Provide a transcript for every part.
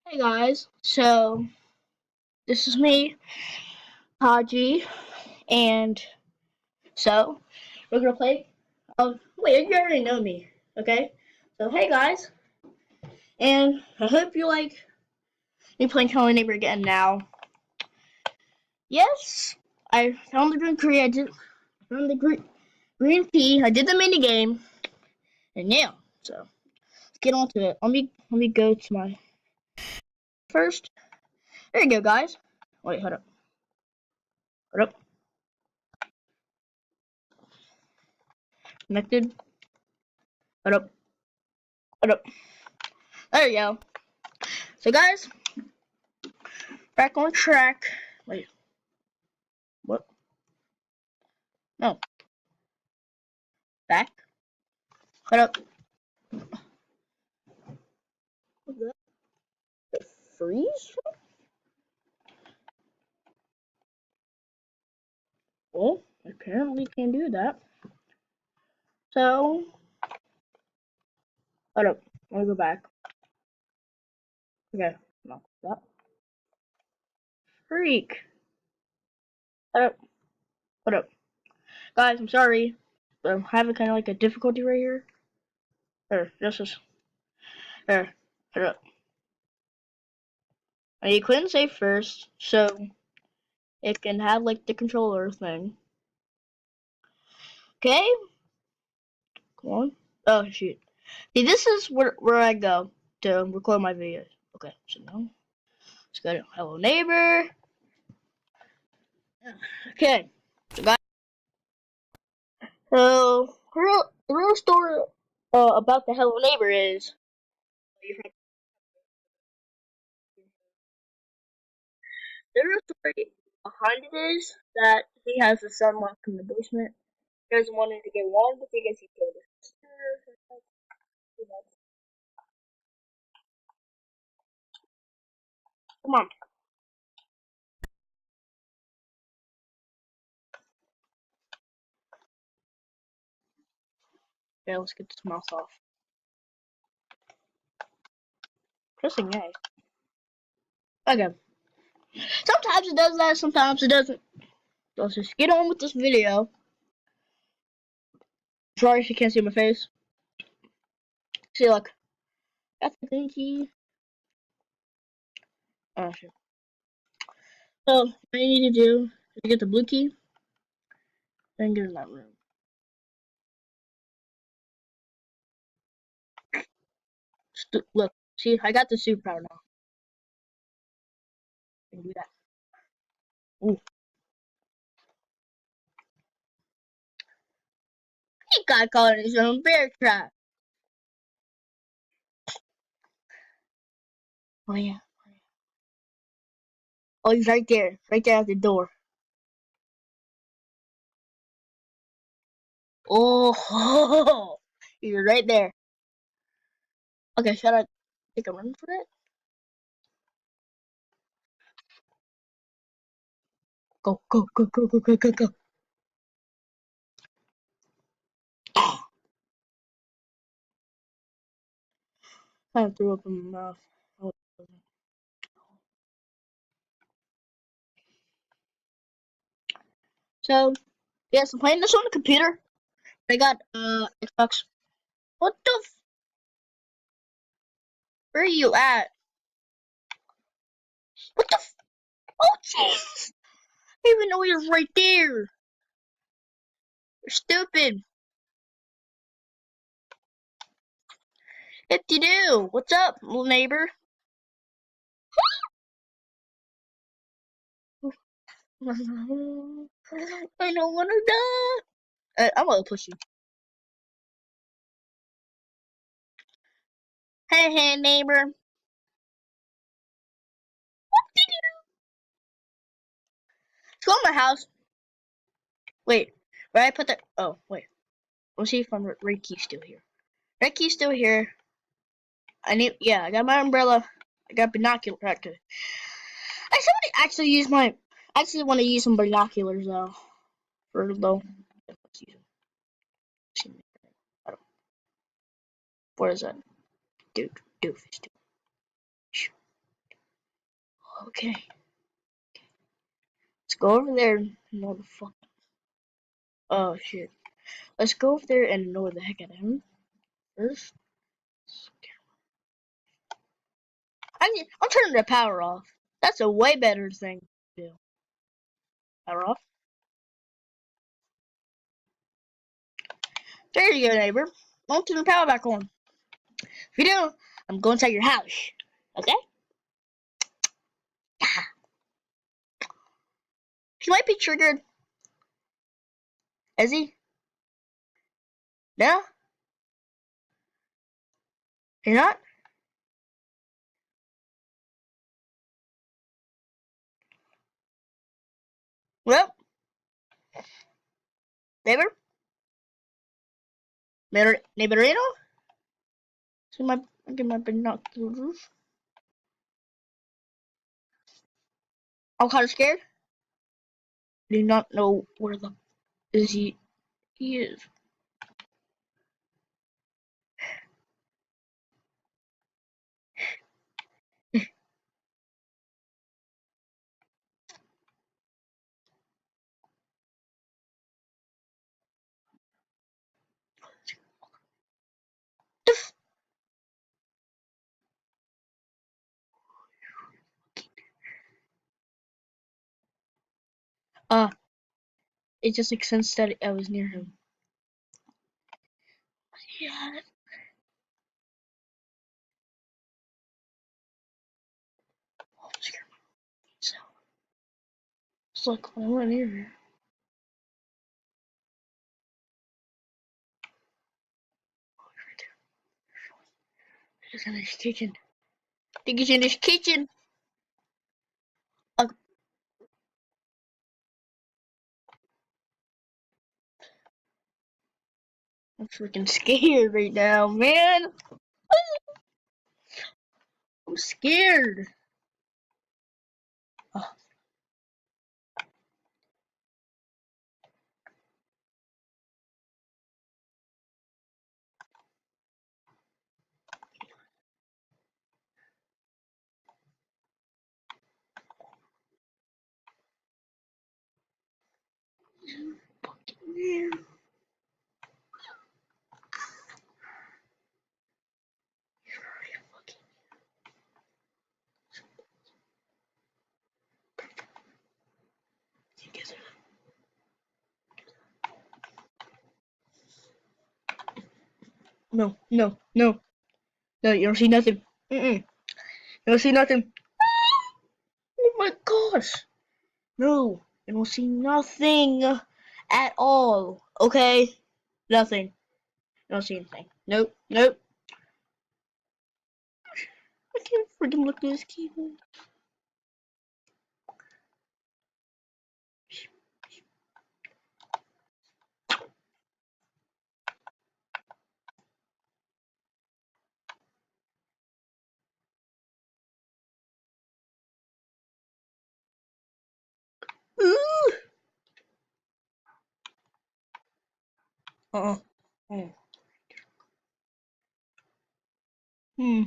Hey guys, so this is me, Haji, and so we're gonna play. Wait, you already know me, okay? So hey guys, and I hope you like me playing Hello Neighbor again now. Yes, I found the green tree. I found the green pea. I did the mini game, and yeah. So let's get on to it. Let me go to my first. There you go, guys. Wait, hold up, hold up. Connected. Hold up, hold up. There you go. So guys, back on track. Wait, what? No, back. Hold up. What's that? Freeze? Well, apparently can't do that. So, hold up. Let me go back. Okay, no, that. Freak. Hold up. Hold up. Guys, I'm sorry. I'm having kind of like a difficulty right here. There, there. Hold up. And you couldn't say first, so it can have like the controller thing. Okay? Come on. Oh, shoot. See, this is where I go to record my videos. Okay, so now let's go to Hello Neighbor. Okay, so guys, the real story about the Hello Neighbor is the real story behind it is that he has a son locked in the basement. He doesn't want him to get one because he killed his sister. Come on, okay, let's get this mouse off. Pressing A. Okay. Sometimes it does that, sometimes it doesn't. So let's just get on with this video. Sorry if you can't see my face. See, look, that's the green key. Oh, shit. So, what you need to do is get the blue key, then get in that room. Look, see, I got the superpower now. I can do that. Ooh. He got caught in his own bear trap. Oh, yeah. Oh, he's right there at the door. Oh, he's right there. Okay, should I take a run for it? Go, go, go, go, go, go, go, go. Kind of threw up in my mouth. Oh, so, yes, I'm playing this on the computer. I got Xbox. What the? Where are you at? What the? Oh, jeez! I didn't even know he was right there. You're stupid. If you do, what's up, little neighbor? I don't wanna die. I'm gonna push you. Hey, hey, neighbor. Let's go to my house. Wait, where I put the? Oh, wait. Let's see if red key's still here. Red key's still here. Yeah, I got my umbrella. I got binoculars. Actually use my. I actually want to use some binoculars though. For though. Let's use them. What is that? Dude, doofus. Okay. Let's go over there and know the fuck. Oh shit. Let's go over there and annoy the heck out of him first. I'm turning the power off. That's a way better thing to do. Power off. There you go, neighbor. I'll turn the power back on. If you do, I'm going inside your house. Okay? He might be triggered. Is he? No? He's not? Well, neighbor? Neighborino? So I get my binoculars. I'm kind of scared. Do not know where the is he. He is. Uh, it just makes sense that I was near him. Yeah. Oh, I'm scared. So it's like when I went near here. Oh, right there. He's in his kitchen. I think he's in his kitchen. Uh, I'm freaking scared right now, man. I'm scared. Oh, yeah. No, no, no. No, you don't see nothing. Mm-mm. You don't see nothing. Oh my gosh. No, you don't see nothing at all. Okay? Nothing. You don't see anything. Nope, nope. I can't freaking look at this keyboard. Ooh. Uh-uh. Oh. Hmm.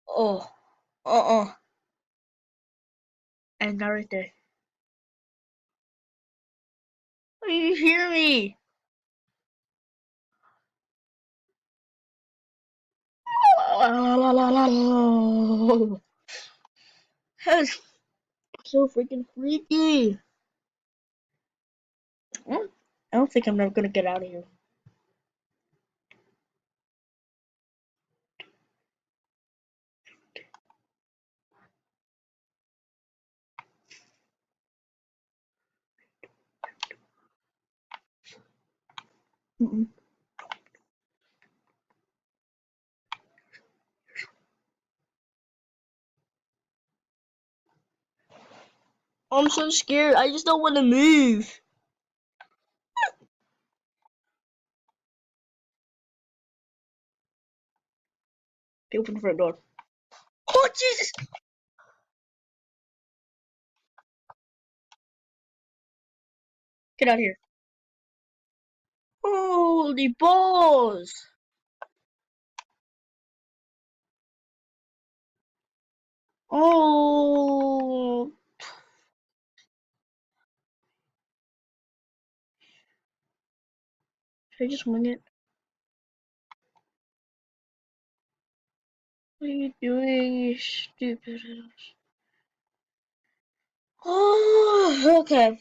Oh. Uh-uh. And not right there. Oh, you hear me? That's so freaking freaky. I don't think I'm never gonna get out of here. Mm-mm. I'm so scared. I just don't want to move. They open the front door. Oh Jesus! Get out of here. Holy balls! Oh. Should I just wing it? What are you doing, you stupid ass? Oh, okay.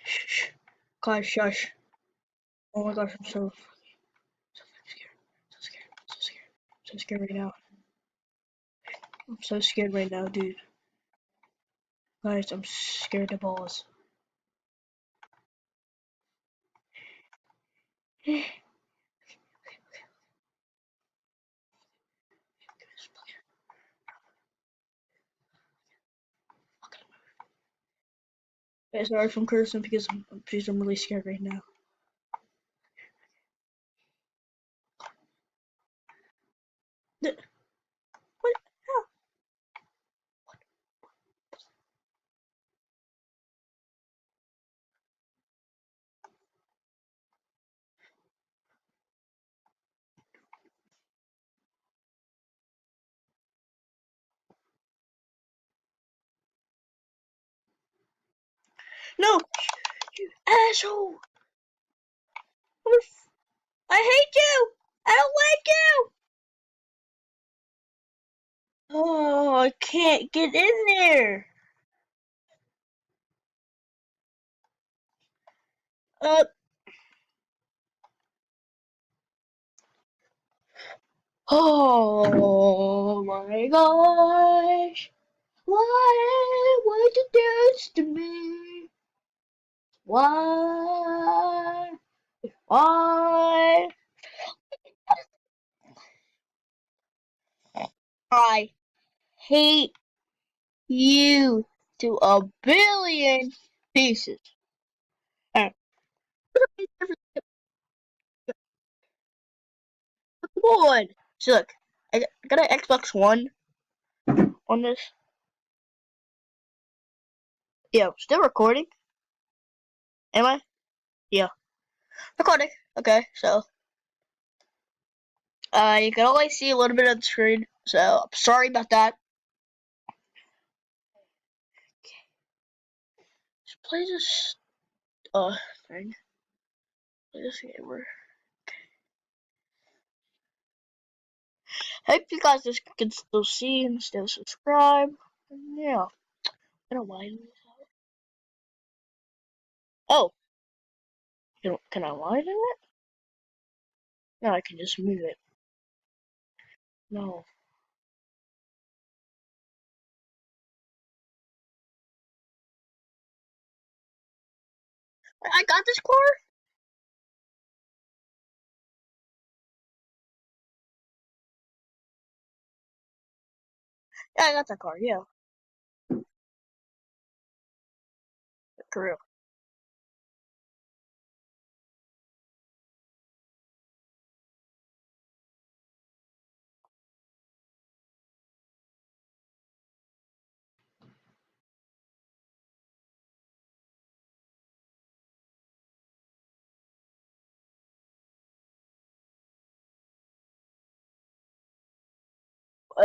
Shh. Guys, shush. Oh my gosh, I'm so scared. So scared. So scared. So scared right now. I'm so scared right now, dude. Guys, I'm scared to balls. Guys, sorry if I'm cursing because I'm really scared right now. What? How? No! You asshole! I hate you! I don't like you! Oh, I can't get in there! Uh, oh my gosh! Why would you do this to me? Why? Why? I hate you to a billion pieces. Uh, Come on! So look, I got an Xbox One on this. Yeah, still recording. Am I? Yeah, recording. Okay, so you can only see a little bit of the screen, so I'm sorry about that. Just play this thing. Play this gamer. Hope you guys just can still see and still subscribe. And yeah, I don't mind this out. Oh, can I widen it? No, I can just move it. No. I got this car? Yeah, I got that car, yeah. For real.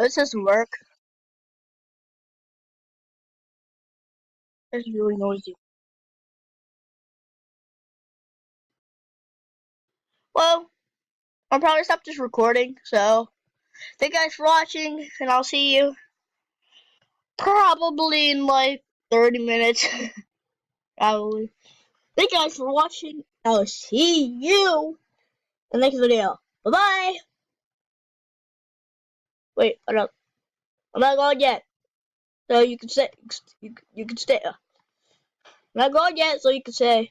This doesn't work. It's really noisy. Well, I'll probably stop this recording, so thank you guys for watching, and I'll see you probably in like 30 minutes. Probably. Thank you guys for watching. I'll see you in the next video. Bye bye. Wait, hold up. I'm not going yet. So you can say you can stay. I'm not going yet, so you can say.